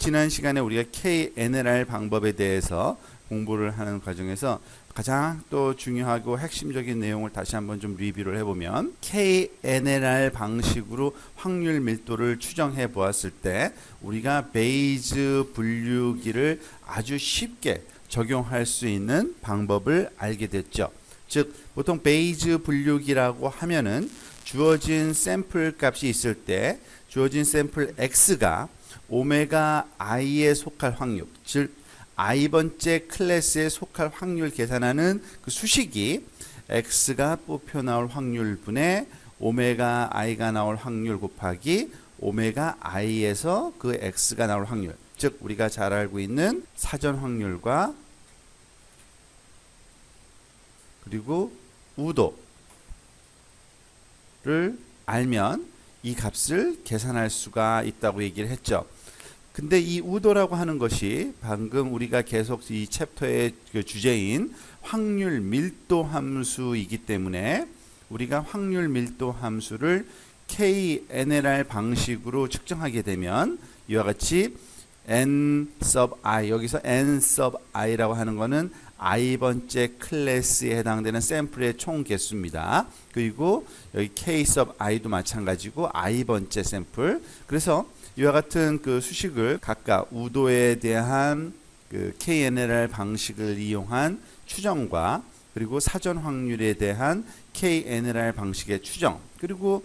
지난 시간에 우리가 KNLR 방법에 대해서 공부를 하는 과정에서 가장 또 중요하고 핵심적인 내용을 다시 한번 좀 리뷰를 해보면, KNLR 방식으로 확률 밀도를 추정해 보았을 때 우리가 베이즈 분류기를 아주 쉽게 적용할 수 있는 방법을 알게 됐죠. 즉 보통 베이즈 분류기라고 하면은 주어진 샘플 값이 있을 때 주어진 샘플 X가 오메가 i에 속할 확률, 즉 i번째 클래스에 속할 확률 계산하는 그 수식이 X가 뽑혀 나올 확률 분의 오메가 i가 나올 확률 곱하기 오메가 i에서 그 X가 나올 확률, 즉 우리가 잘 알고 있는 사전 확률과 그리고 우도를 알면 이 값을 계산할 수가 있다고 얘기를 했죠. 근데 이 우도라고 하는 것이 방금 우리가 계속 이 챕터의 그 주제인 확률 밀도 함수이기 때문에 우리가 확률 밀도 함수를 KNLR 방식으로 측정하게 되면 이와 같이 n sub i, 여기서 n sub i라고 하는 것은 i번째 클래스에 해당되는 샘플의 총 개수입니다. 그리고 여기 k sub i도 마찬가지고 i번째 샘플. 그래서 이와 같은 그 수식을 각각 우도에 대한 그 KNLR 방식을 이용한 추정과 그리고 사전 확률에 대한 KNLR 방식의 추정, 그리고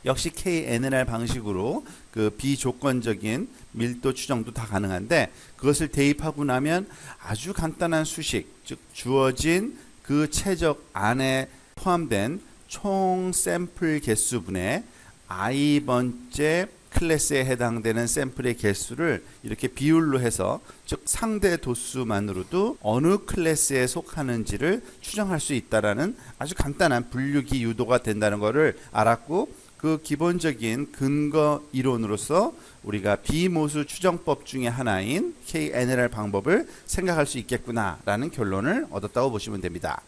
역시 KNLR 방식으로 그 비조건적인 밀도 추정도 다 가능한데, 그것을 대입하고 나면 아주 간단한 수식, 즉 주어진 그 최적 안에 포함된 총 샘플 개수분의 i번째 클래스에 해당되는 샘플의 개수를 이렇게 비율로 해서, 즉 상대 도수만으로도 어느 클래스에 속하는지를 추정할 수 있다라는 아주 간단한 분류기 유도가 된다는 것을 알았고, 그 기본적인 근거 이론으로서 우리가 비모수 추정법 중에 하나인 KNLR 방법을 생각할 수 있겠구나라는 결론을 얻었다고 보시면 됩니다.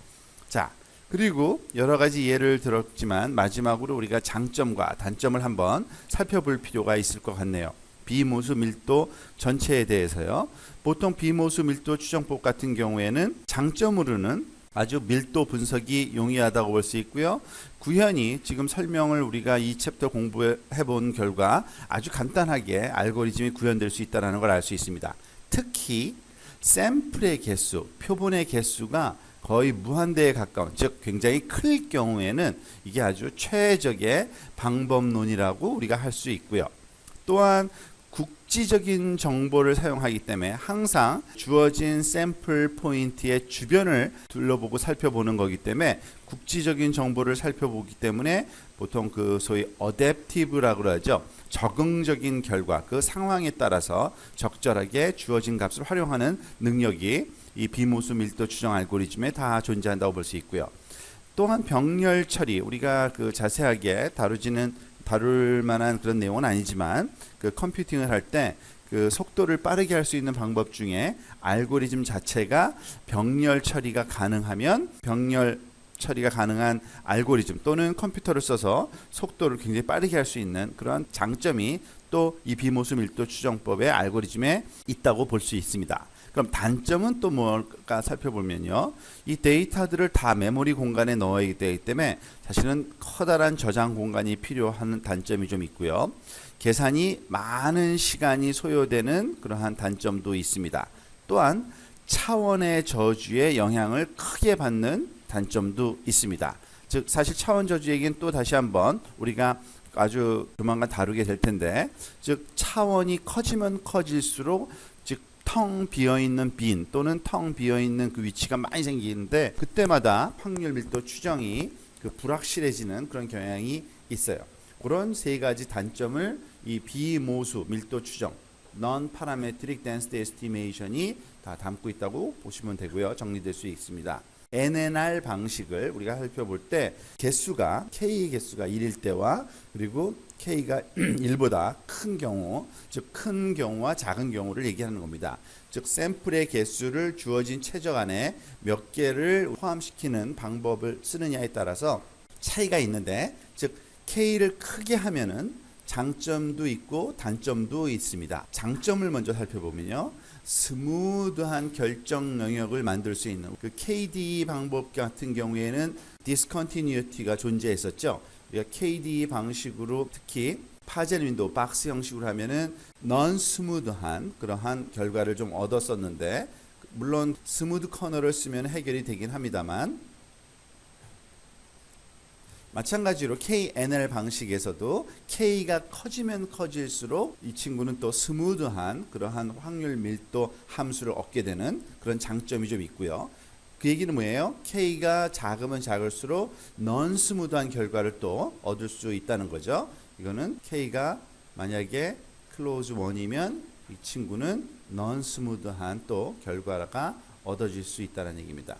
자, 그리고 여러 가지 예를 들었지만 마지막으로 우리가 장점과 단점을 한번 살펴볼 필요가 있을 것 같네요. 비모수 밀도 전체에 대해서요. 보통 비모수 밀도 추정법 같은 경우에는 장점으로는 아주 밀도 분석이 용이하다고 볼 수 있고요. 구현이 지금 설명을 우리가 이 챕터 공부해 본 결과 아주 간단하게 알고리즘이 구현될 수 있다는 걸 알 수 있습니다. 특히 샘플의 개수, 표본의 개수가 거의 무한대에 가까운, 즉 굉장히 클 경우에는 이게 아주 최적의 방법론이라고 우리가 할 수 있고요. 또한 국지적인 정보를 사용하기 때문에 항상 주어진 샘플 포인트의 주변을 둘러보고 살펴보는 거기 때문에 국지적인 정보를 살펴보기 때문에 보통 그 소위 어댑티브라고 하죠. 적응적인 결과, 그 상황에 따라서 적절하게 주어진 값을 활용하는 능력이 이 비모수 밀도 추정 알고리즘에 다 존재한다고 볼 수 있고요. 또한 병렬 처리, 우리가 그 자세하게 다룰 만한 그런 내용은 아니지만 그 컴퓨팅을 할 때 그 속도를 빠르게 할 수 있는 방법 중에 알고리즘 자체가 병렬 처리가 가능하면 병렬 처리가 가능한 알고리즘 또는 컴퓨터를 써서 속도를 굉장히 빠르게 할 수 있는 그런 장점이 또 이 비모수 밀도 추정법의 알고리즘에 있다고 볼 수 있습니다. 그럼 단점은 또 뭘까 살펴보면요. 이 데이터들을 다 메모리 공간에 넣어야 되기 때문에 사실은 커다란 저장 공간이 필요한 단점이 좀 있고요. 계산이 많은 시간이 소요되는 그러한 단점도 있습니다. 또한 차원의 저주에 영향을 크게 받는 단점도 있습니다. 즉 사실 차원 저주 얘기는 또 다시 한번 우리가 아주 조만간 다루게 될 텐데, 즉 차원이 커지면 커질수록 텅 비어있는 빈 또는 텅 비어있는 그 위치가 많이 생기는데, 그때마다 확률 밀도 추정이 그 불확실해지는 그런 경향이 있어요. 그런 세 가지 단점을 이 비모수 밀도 추정 Non-Parametric Density Estimation이 다 담고 있다고 보시면 되고요. 정리될 수 있습니다. NNR 방식을 우리가 살펴볼 때 개수가 K 개수가 1일 때와 그리고 K가 1보다 큰 경우, 즉 큰 경우와 작은 경우를 얘기하는 겁니다. 즉 샘플의 개수를 주어진 최적 안에 몇 개를 포함시키는 방법을 쓰느냐에 따라서 차이가 있는데, 즉 K를 크게 하면은 장점도 있고 단점도 있습니다. 장점을 먼저 살펴보면요. 스무드한 결정 영역을 만들 수 있는 그 KDE 방법 같은 경우에는 디스컨티뉴티가 존재했었죠. 우리가 KDE 방식으로 특히 파젠 윈도우 박스 형식으로 하면은 넌 스무드한 그러한 결과를 좀 얻었었는데, 물론 스무드 커널을 쓰면 해결이 되긴 합니다만, 마찬가지로 KNL 방식에서도 K가 커지면 커질수록 이 친구는 또 스무드한 그러한 확률 밀도 함수를 얻게 되는 그런 장점이 좀 있고요. 그 얘기는 뭐예요? K가 작으면 작을수록 넌 스무드한 결과를 또 얻을 수 있다는 거죠. 이거는 K가 만약에 클로즈 1이면 이 친구는 넌 스무드한 또 결과가 얻어질 수 있다는 얘기입니다.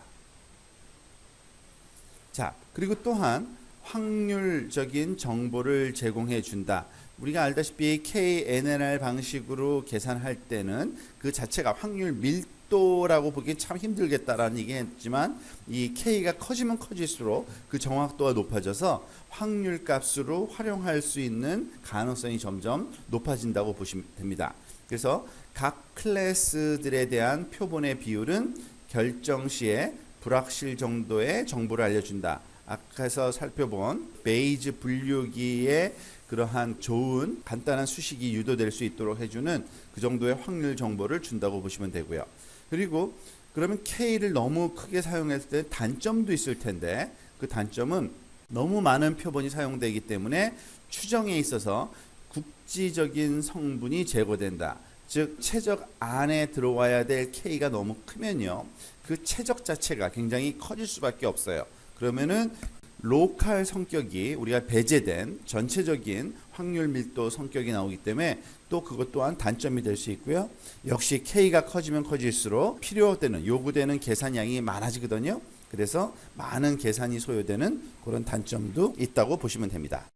자, 그리고 또한 확률적인 정보를 제공해 준다. 우리가 알다시피 KNNR 방식으로 계산할 때는 그 자체가 확률 밀도라고 보기 참 힘들겠다라는 얘기했지만, 이 K가 커지면 커질수록 그 정확도가 높아져서 확률 값으로 활용할 수 있는 가능성이 점점 높아진다고 보시면 됩니다. 그래서 각 클래스들에 대한 표본의 비율은 결정 시에 불확실 정도의 정보를 알려준다. 아까서 살펴본 베이즈 분류기에 그러한 좋은 간단한 수식이 유도될 수 있도록 해주는 그 정도의 확률 정보를 준다고 보시면 되고요. 그리고 그러면 K를 너무 크게 사용했을 때 단점도 있을 텐데, 그 단점은 너무 많은 표본이 사용되기 때문에 추정에 있어서 국지적인 성분이 제거된다. 즉 최적 안에 들어와야 될 K가 너무 크면요, 그 최적 자체가 굉장히 커질 수밖에 없어요. 그러면은 로컬 성격이 우리가 배제된 전체적인 확률 밀도 성격이 나오기 때문에 또 그것 또한 단점이 될 수 있고요. 역시 K가 커지면 커질수록 필요되는 요구되는 계산량이 많아지거든요. 그래서 많은 계산이 소요되는 그런 단점도 있다고 보시면 됩니다.